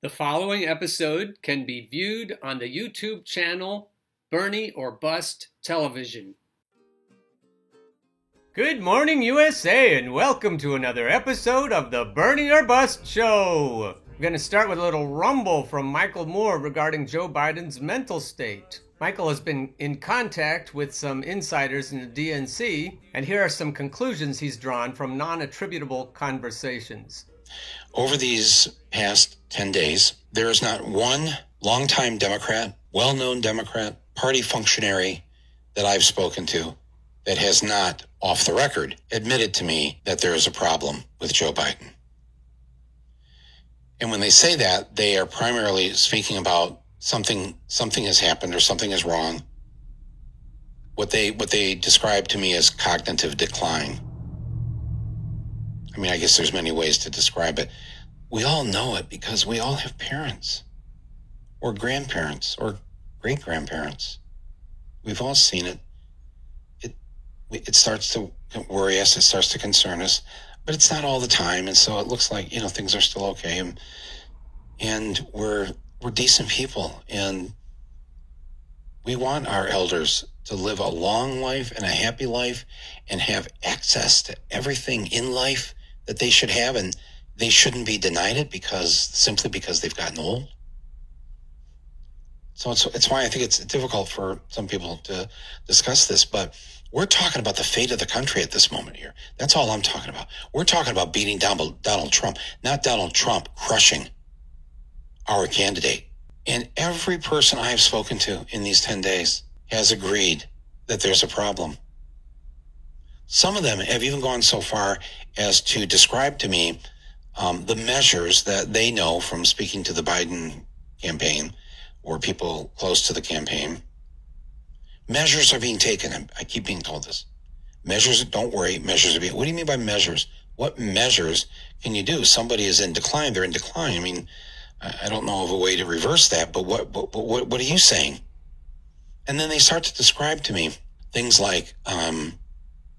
The following episode can be viewed on the YouTube channel Bernie or Bust Television. Good morning, USA, and welcome to another episode of the Bernie or Bust Show. I'm going to start with a little rumble from Michael Moore regarding Joe Biden's mental state. Michael has been in contact with some insiders in the DNC, and here are some conclusions he's drawn from non-attributable conversations. Over these past 10 days, there is not one longtime Democrat, well-known Democrat, party functionary that I've spoken to that has not, off the record, admitted to me that there is a problem with Joe Biden. And when they say that, they are primarily speaking about something has happened or something is wrong. What they describe to me as cognitive decline. I mean, I guess there's many ways to describe it. We all know it because we all have parents or grandparents or great-grandparents. We've all seen it. It starts to worry us. It starts to concern us, but it's not all the time. And so it looks like, things are still okay. And we're decent people, and we want our elders to live a long life and a happy life and have access to everything in life that they should have, and they shouldn't be denied it simply because they've gotten old. So it's why I think it's difficult for some people to discuss this, but we're talking about the fate of the country at this moment here. That's all I'm talking about. We're talking about beating down Donald Trump, not Donald Trump crushing our candidate. And every person I have spoken to in these 10 days has agreed that there's a problem. Some of them have even gone so far as to describe to me the measures that they know from speaking to the Biden campaign or people close to the campaign. Measures are being taken. I keep being told this. Measures, don't worry, measures are being... What do you mean by measures? What measures can you do? Somebody is in decline. They're in decline. I mean, I don't know of a way to reverse that, but what are you saying? And then they start to describe to me things like,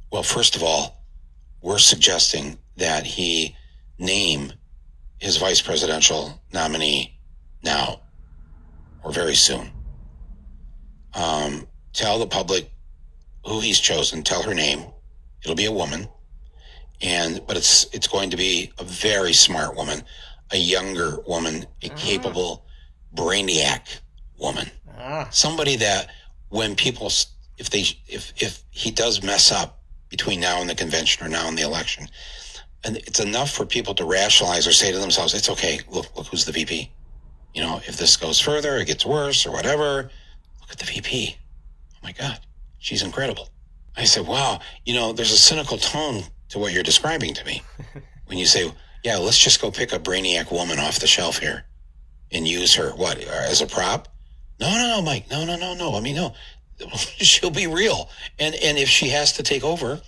well, first of all, we're suggesting that he name his vice presidential nominee now or very soon. Tell the public who he's chosen. Tell her name. It'll be a woman, but it's going to be a very smart woman, a younger woman, a capable brainiac woman, somebody that when people, if he does mess up between now and the convention or now and the election, and it's enough for people to rationalize or say to themselves, it's okay. Look who's the VP. If this goes further, it gets worse or whatever. Look at the VP. Oh my God, she's incredible. I said, wow, there's a cynical tone to what you're describing to me when you say, yeah, let's just go pick a brainiac woman off the shelf here and use her, as a prop? No, Mike, no. I mean, no, she'll be real. And if she has to take over,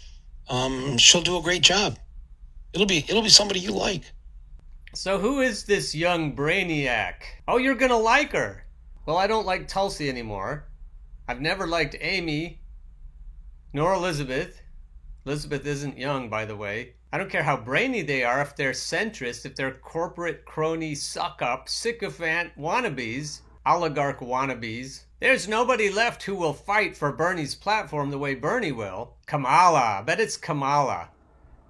she'll do a great job. It'll be somebody you like. So who is this young brainiac? Oh, you're gonna like her. Well, I don't like Tulsi anymore. I've never liked Amy, nor Elizabeth. Elizabeth isn't young, by the way. I don't care how brainy they are, if they're centrist, if they're corporate crony suck-up, sycophant wannabes, oligarch wannabes. There's nobody left who will fight for Bernie's platform the way Bernie will. Kamala. I bet it's Kamala.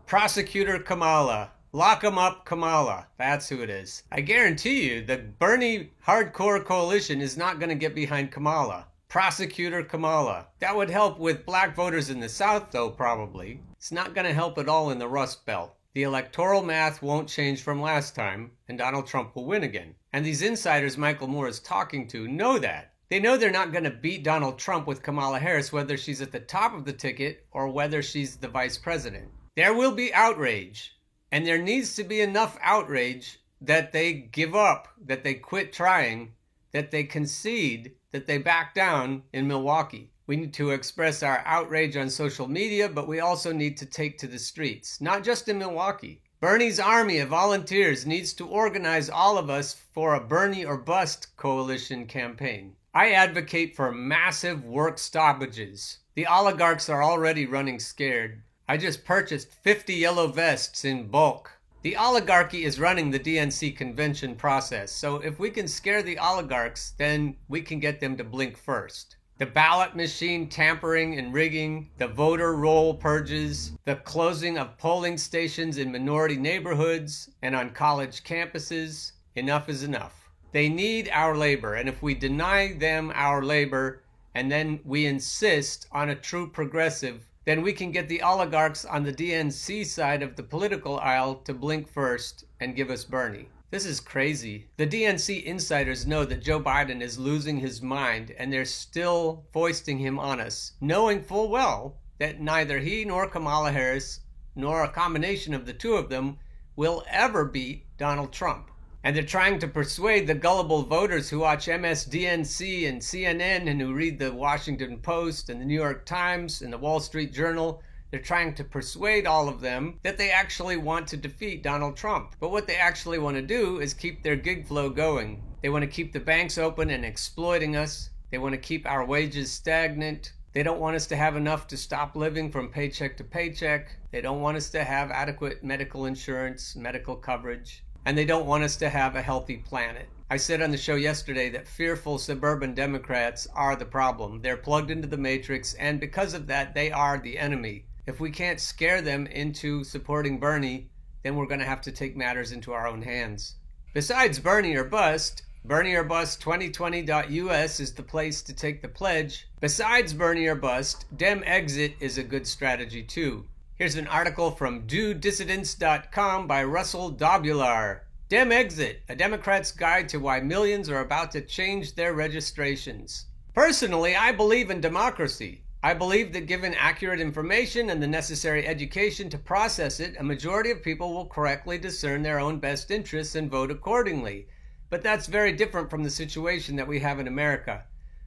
Prosecutor Kamala. Lock 'em up Kamala. That's who it is. I guarantee you the Bernie hardcore coalition is not going to get behind Kamala. Prosecutor Kamala. That would help with black voters in the South, though, probably. It's not going to help at all in the Rust Belt. The electoral math won't change from last time, and Donald Trump will win again. And these insiders Michael Moore is talking to know that. They know they're not going to beat Donald Trump with Kamala Harris, whether she's at the top of the ticket or whether she's the vice president. There will be outrage, and there needs to be enough outrage that they give up, that they quit trying, that they concede, that they back down in Milwaukee. We need to express our outrage on social media, but we also need to take to the streets, not just in Milwaukee. Bernie's army of volunteers needs to organize all of us for a Bernie or Bust coalition campaign. I advocate for massive work stoppages. The oligarchs are already running scared. I just purchased 50 yellow vests in bulk. The oligarchy is running the DNC convention process, so if we can scare the oligarchs, then we can get them to blink first. The ballot machine tampering and rigging, the voter roll purges, the closing of polling stations in minority neighborhoods and on college campuses, enough is enough. They need our labor, and if we deny them our labor and then we insist on a true progressive, then we can get the oligarchs on the DNC side of the political aisle to blink first and give us Bernie. This is crazy. The DNC insiders know that Joe Biden is losing his mind, and they're still foisting him on us, knowing full well that neither he nor Kamala Harris, nor a combination of the two of them, will ever beat Donald Trump. And they're trying to persuade the gullible voters who watch MSDNC and CNN and who read the Washington Post and the New York Times and the Wall Street Journal. They're trying to persuade all of them that they actually want to defeat Donald Trump. But what they actually want to do is keep their gig flow going. They want to keep the banks open and exploiting us. They want to keep our wages stagnant. They don't want us to have enough to stop living from paycheck to paycheck. They don't want us to have adequate medical insurance, medical coverage. And they don't want us to have a healthy planet. I said on the show yesterday that fearful suburban Democrats are the problem. They're plugged into the matrix, and because of that, they are the enemy. If we can't scare them into supporting Bernie, then we're going to have to take matters into our own hands. Besides Bernie or Bust, BernieOrBust2020.us is the place to take the pledge. Besides Bernie or Bust, Dem Exit is a good strategy too. Here's an article from DoDissidents.com by Russell Dobular. Dem Exit, a Democrat's guide to why millions are about to change their registrations. Personally, I believe in democracy. I believe that given accurate information and the necessary education to process it, a majority of people will correctly discern their own best interests and vote accordingly. But that's very different from the situation that we have in America.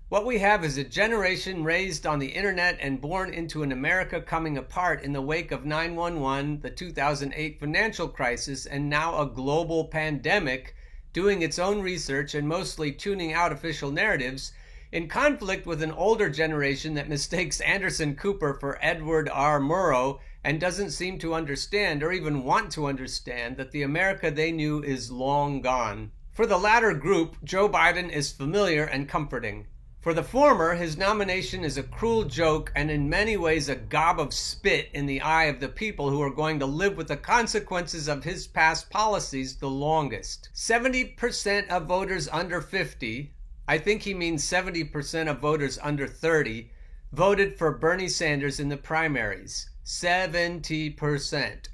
What we have is a generation raised on the internet and born into an America coming apart in the wake of 9/11, the 2008 financial crisis, and now a global pandemic, doing its own research and mostly tuning out official narratives, in conflict with an older generation that mistakes Anderson Cooper for Edward R. Murrow and doesn't seem to understand or even want to understand that the America they knew is long gone. For the latter group, Joe Biden is familiar and comforting. For the former, his nomination is a cruel joke and in many ways a gob of spit in the eye of the people who are going to live with the consequences of his past policies the longest. 70% of voters under 50, I think he means 70% of voters under 30, voted for Bernie Sanders in the primaries. 70%.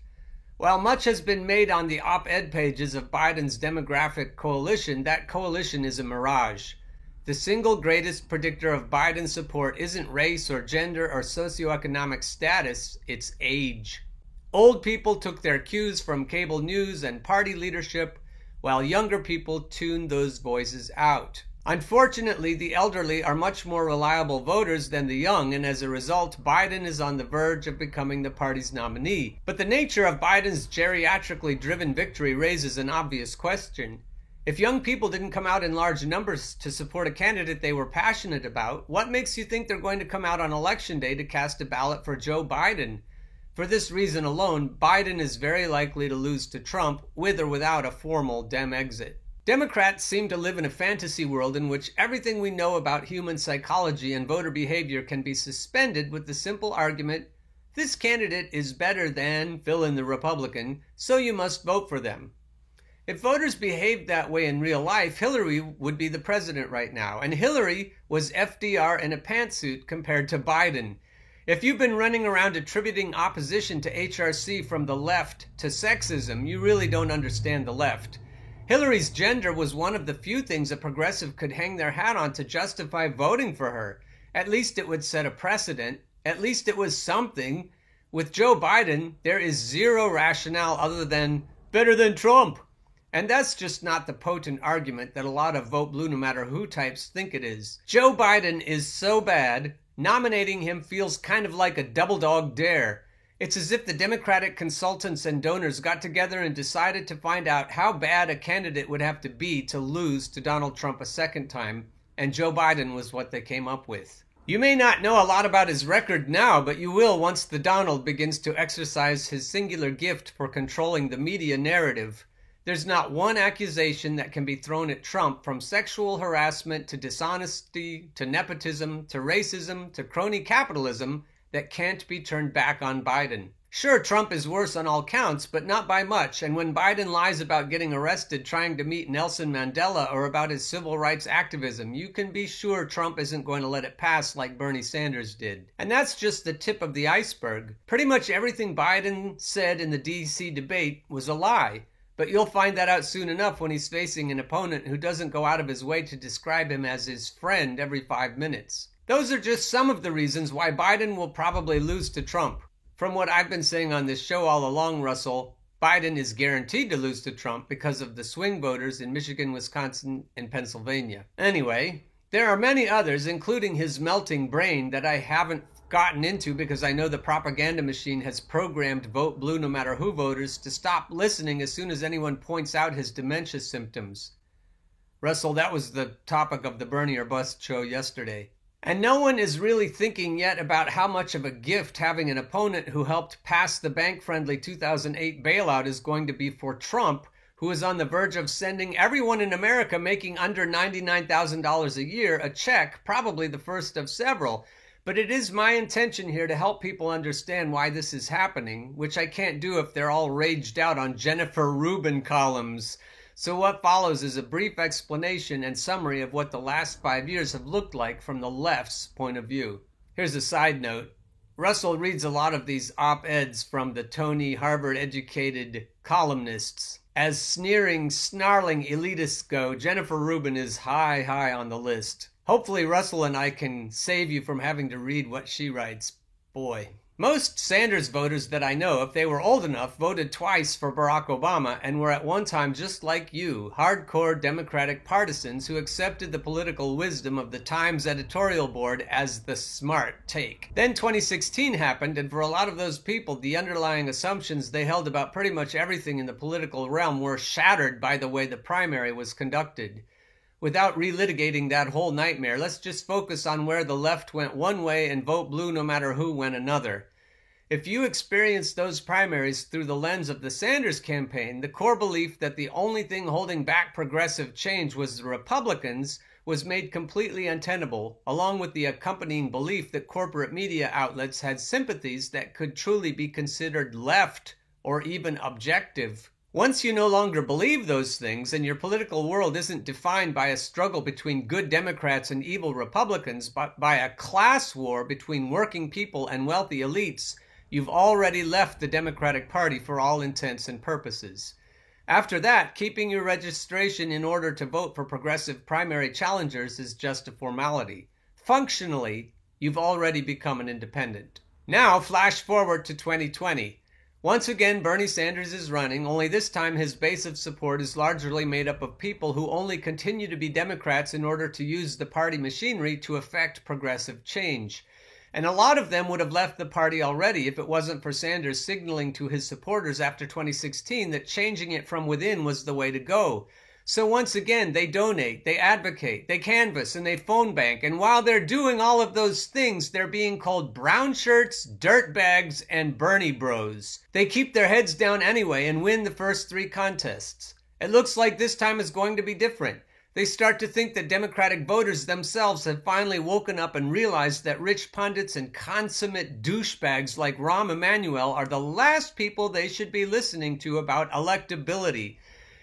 While much has been made on the op-ed pages of Biden's demographic coalition, that coalition is a mirage. The single greatest predictor of Biden's support isn't race or gender or socioeconomic status, it's age. Old people took their cues from cable news and party leadership, while younger people tuned those voices out. Unfortunately, the elderly are much more reliable voters than the young, and as a result, Biden is on the verge of becoming the party's nominee. But the nature of Biden's geriatrically driven victory raises an obvious question. If young people didn't come out in large numbers to support a candidate they were passionate about, what makes you think they're going to come out on Election Day to cast a ballot for Joe Biden? For this reason alone, Biden is very likely to lose to Trump, with or without a formal Dem exit. Democrats seem to live in a fantasy world in which everything we know about human psychology and voter behavior can be suspended with the simple argument, this candidate is better than fill in the Republican, so you must vote for them. If voters behaved that way in real life, Hillary would be the president right now. And Hillary was FDR in a pantsuit compared to Biden. If you've been running around attributing opposition to HRC from the left to sexism, you really don't understand the left. Hillary's gender was one of the few things a progressive could hang their hat on to justify voting for her. At least it would set a precedent. At least it was something. With Joe Biden, there is zero rationale other than better than Trump. And that's just not the potent argument that a lot of vote blue no matter who types think it is. Joe Biden is so bad, nominating him feels kind of like a double dog dare. It's as if the Democratic consultants and donors got together and decided to find out how bad a candidate would have to be to lose to Donald Trump a second time, and Joe Biden was what they came up with. You may not know a lot about his record now, but you will once the Donald begins to exercise his singular gift for controlling the media narrative. There's not one accusation that can be thrown at Trump, from sexual harassment to dishonesty to nepotism to racism to crony capitalism, that can't be turned back on Biden. Sure, Trump is worse on all counts, but not by much, and when Biden lies about getting arrested trying to meet Nelson Mandela or about his civil rights activism, you can be sure Trump isn't going to let it pass like Bernie Sanders did. And that's just the tip of the iceberg. Pretty much everything Biden said in the D.C. debate was a lie. But you'll find that out soon enough when he's facing an opponent who doesn't go out of his way to describe him as his friend every 5 minutes. Those are just some of the reasons why Biden will probably lose to Trump. From what I've been saying on this show all along, Russell, Biden is guaranteed to lose to Trump because of the swing voters in Michigan, Wisconsin, and Pennsylvania. Anyway, there are many others, including his melting brain, that I haven't gotten into because I know the propaganda machine has programmed Vote Blue No Matter Who voters to stop listening as soon as anyone points out his dementia symptoms. Russell, that was the topic of the Bernie or Bust show yesterday. And no one is really thinking yet about how much of a gift having an opponent who helped pass the bank-friendly 2008 bailout is going to be for Trump, who is on the verge of sending everyone in America making under $99,000 a year a check, probably the first of several. But it is my intention here to help people understand why this is happening, which I can't do if they're all raged out on Jennifer Rubin columns. So what follows is a brief explanation and summary of what the last 5 years have looked like from the left's point of view. Here's a side note. Russell reads a lot of these op-eds from the Tony Harvard-educated columnists. As sneering, snarling elitists go, Jennifer Rubin is high on the list. Hopefully Russell and I can save you from having to read what she writes. Boy. Most Sanders voters that I know, if they were old enough, voted twice for Barack Obama and were at one time just like you, hardcore Democratic partisans who accepted the political wisdom of the Times editorial board as the smart take. Then 2016 happened, and for a lot of those people, the underlying assumptions they held about pretty much everything in the political realm were shattered by the way the primary was conducted. Without relitigating that whole nightmare, let's just focus on where the left went one way and Vote Blue No Matter Who went another. If you experienced those primaries through the lens of the Sanders campaign, the core belief that the only thing holding back progressive change was the Republicans was made completely untenable, along with the accompanying belief that corporate media outlets had sympathies that could truly be considered left or even objective. Once you no longer believe those things and your political world isn't defined by a struggle between good Democrats and evil Republicans, but by a class war between working people and wealthy elites, you've already left the Democratic Party for all intents and purposes. After that, keeping your registration in order to vote for progressive primary challengers is just a formality. Functionally, you've already become an independent. Now, flash forward to 2020. Once again, Bernie Sanders is running, only this time his base of support is largely made up of people who only continue to be Democrats in order to use the party machinery to effect progressive change. And a lot of them would have left the party already if it wasn't for Sanders signaling to his supporters after 2016 that changing it from within was the way to go. So once again, they donate, they advocate, they canvass, and they phone bank. And while they're doing all of those things, they're being called brown shirts, dirtbags, and Bernie bros. They keep their heads down anyway and win the first 3 contests. It looks like this time is going to be different. They start to think that Democratic voters themselves have finally woken up and realized that rich pundits and consummate douchebags like Rahm Emanuel are the last people they should be listening to about electability.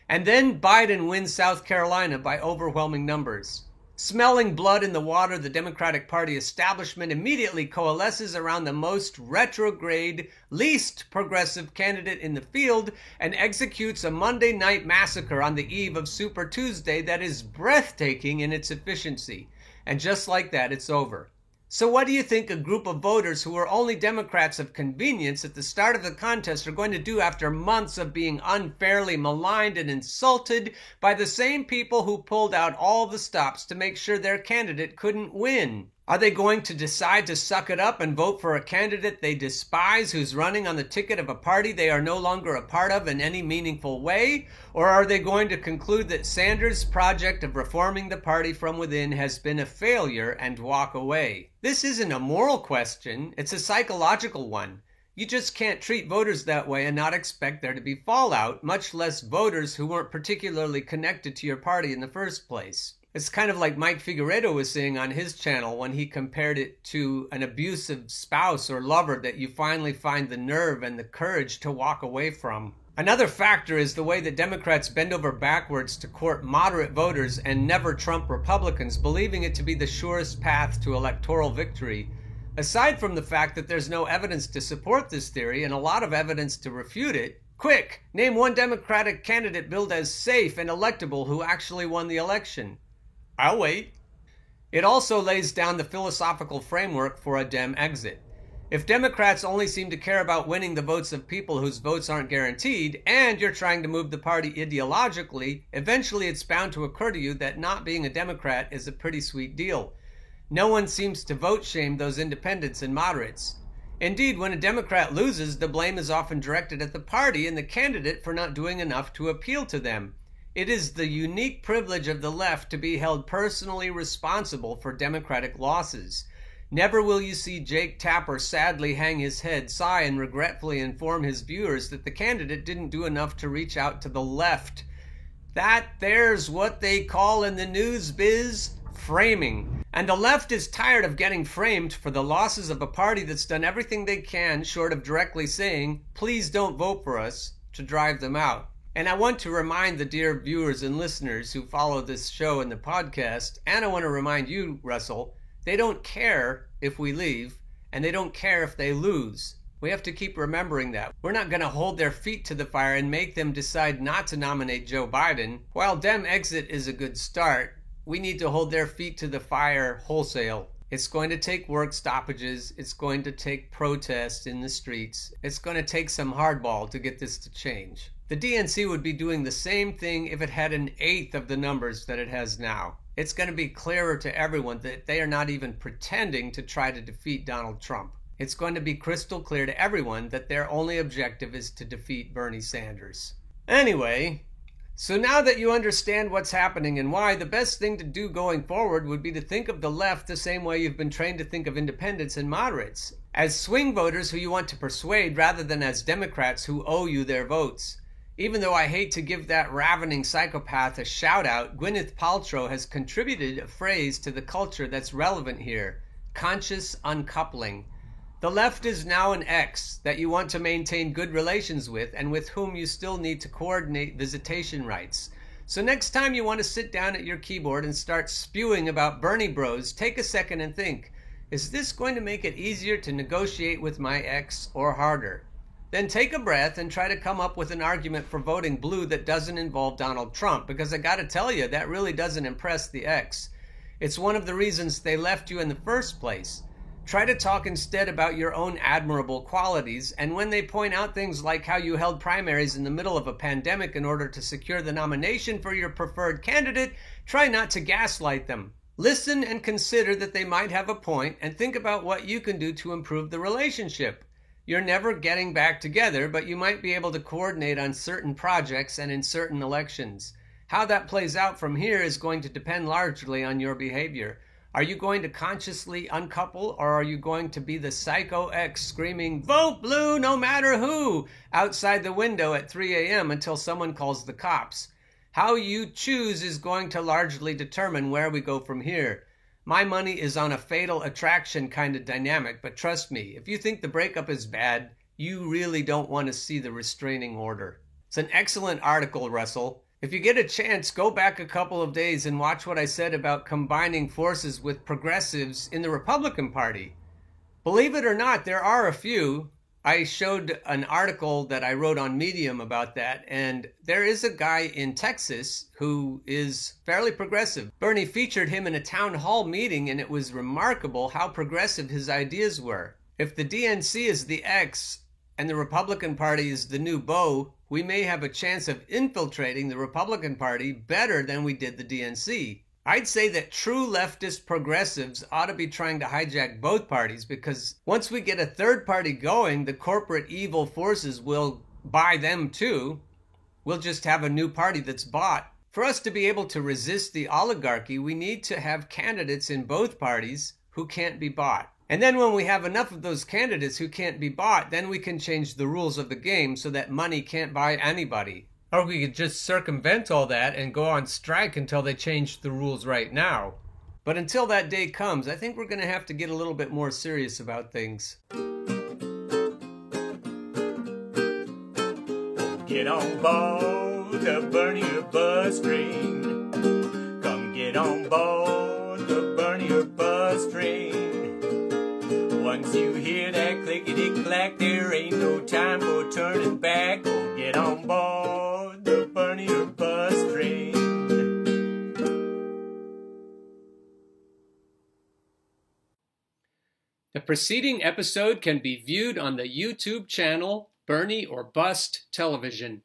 And then Biden wins South Carolina by overwhelming numbers. Smelling blood in the water, the Democratic Party establishment immediately coalesces around the most retrograde, least progressive candidate in the field and executes a Monday night massacre on the eve of Super Tuesday that is breathtaking in its efficiency. And just like that, it's over. So what do you think a group of voters who were only Democrats of convenience at the start of the contest are going to do after months of being unfairly maligned and insulted by the same people who pulled out all the stops to make sure their candidate couldn't win? Are they going to decide to suck it up and vote for a candidate they despise who's running on the ticket of a party they are no longer a part of in any meaningful way? Or are they going to conclude that Sanders' project of reforming the party from within has been a failure and walk away? This isn't a moral question, it's a psychological one. You just can't treat voters that way and not expect there to be fallout, much less voters who weren't particularly connected to your party in the first place. It's kind of like Mike Figueredo was saying on his channel when he compared it to an abusive spouse or lover that you finally find the nerve and the courage to walk away from. Another factor is the way that Democrats bend over backwards to court moderate voters and never Trump Republicans, believing it to be the surest path to electoral victory. Aside from the fact that there's no evidence to support this theory and a lot of evidence to refute it, quick, name one Democratic candidate billed as safe and electable who actually won the election. I'll wait. It also lays down the philosophical framework for a Dem exit. If Democrats only seem to care about winning the votes of people whose votes aren't guaranteed, and you're trying to move the party ideologically, eventually it's bound to occur to you that not being a Democrat is a pretty sweet deal. No one seems to vote shame those independents and moderates. Indeed, when a Democrat loses, the blame is often directed at the party and the candidate for not doing enough to appeal to them. It is the unique privilege of the left to be held personally responsible for Democratic losses. Never will you see Jake Tapper sadly hang his head, sigh, and regretfully inform his viewers that the candidate didn't do enough to reach out to the left. There's what they call in the news biz framing. And the left is tired of getting framed for the losses of a party that's done everything they can, short of directly saying, please don't vote for us, to drive them out. And I want to remind the dear viewers and listeners who follow this show and the podcast, and I want to remind you, Russell, they don't care if we leave, and they don't care if they lose. We have to keep remembering that. We're not going to hold their feet to the fire and make them decide not to nominate Joe Biden. While Dem exit is a good start, we need to hold their feet to the fire wholesale. It's going to take work stoppages. It's going to take protests in the streets. It's going to take some hardball to get this to change. The DNC would be doing the same thing if it had an eighth of the numbers that it has now. It's going to be clearer to everyone that they are not even pretending to try to defeat Donald Trump. It's going to be crystal clear to everyone that their only objective is to defeat Bernie Sanders. Anyway, so now that you understand what's happening and why, the best thing to do going forward would be to think of the left the same way you've been trained to think of independents and moderates, as swing voters who you want to persuade rather than as Democrats who owe you their votes. Even though I hate to give that ravening psychopath a shout out, Gwyneth Paltrow has contributed a phrase to the culture that's relevant here: conscious uncoupling. The left is now an ex that you want to maintain good relations with and with whom you still need to coordinate visitation rights. So next time you want to sit down at your keyboard and start spewing about Bernie bros, take a second and think, is this going to make it easier to negotiate with my ex or harder? Then take a breath and try to come up with an argument for voting blue that doesn't involve Donald Trump, because I gotta tell you, that really doesn't impress the ex. It's one of the reasons they left you in the first place. Try to talk instead about your own admirable qualities, and when they point out things like how you held primaries in the middle of a pandemic in order to secure the nomination for your preferred candidate, try not to gaslight them. Listen and consider that they might have a point, and think about what you can do to improve the relationship. You're never getting back together, but you might be able to coordinate on certain projects and in certain elections. How that plays out from here is going to depend largely on your behavior. Are you going to consciously uncouple, or are you going to be the psycho ex screaming, "Vote blue no matter who," outside the window at 3 a.m. until someone calls the cops? How you choose is going to largely determine where we go from here. My money is on a fatal attraction kind of dynamic, but trust me, if you think the breakup is bad, you really don't want to see the restraining order. It's an excellent article, Russell. If you get a chance, go back a couple of days and watch what I said about combining forces with progressives in the Republican Party. Believe it or not, there are a few. I showed an article that I wrote on Medium about that, and there is a guy in Texas who is fairly progressive. Bernie featured him in a town hall meeting, and it was remarkable how progressive his ideas were. If the DNC is the X and the Republican Party is the new beau, we may have a chance of infiltrating the Republican Party better than we did the DNC. I'd say that true leftist progressives ought to be trying to hijack both parties, because once we get a third party going, the corporate evil forces will buy them too. We'll just have a new party that's bought. For us to be able to resist the oligarchy, we need to have candidates in both parties who can't be bought. And then when we have enough of those candidates who can't be bought, then we can change the rules of the game so that money can't buy anybody. Or we could just circumvent all that and go on strike until they change the rules right now. But until that day comes, I think we're going to have to get a little bit more serious about things. Get on board the Bernier bus train. Come get on board the Bernier bus train. Once you hear that clickety-clack, there ain't no time for turning back. Oh, get on board the Bernier bus train. The preceding episode can be viewed on the YouTube channel Bernie or Bust Television.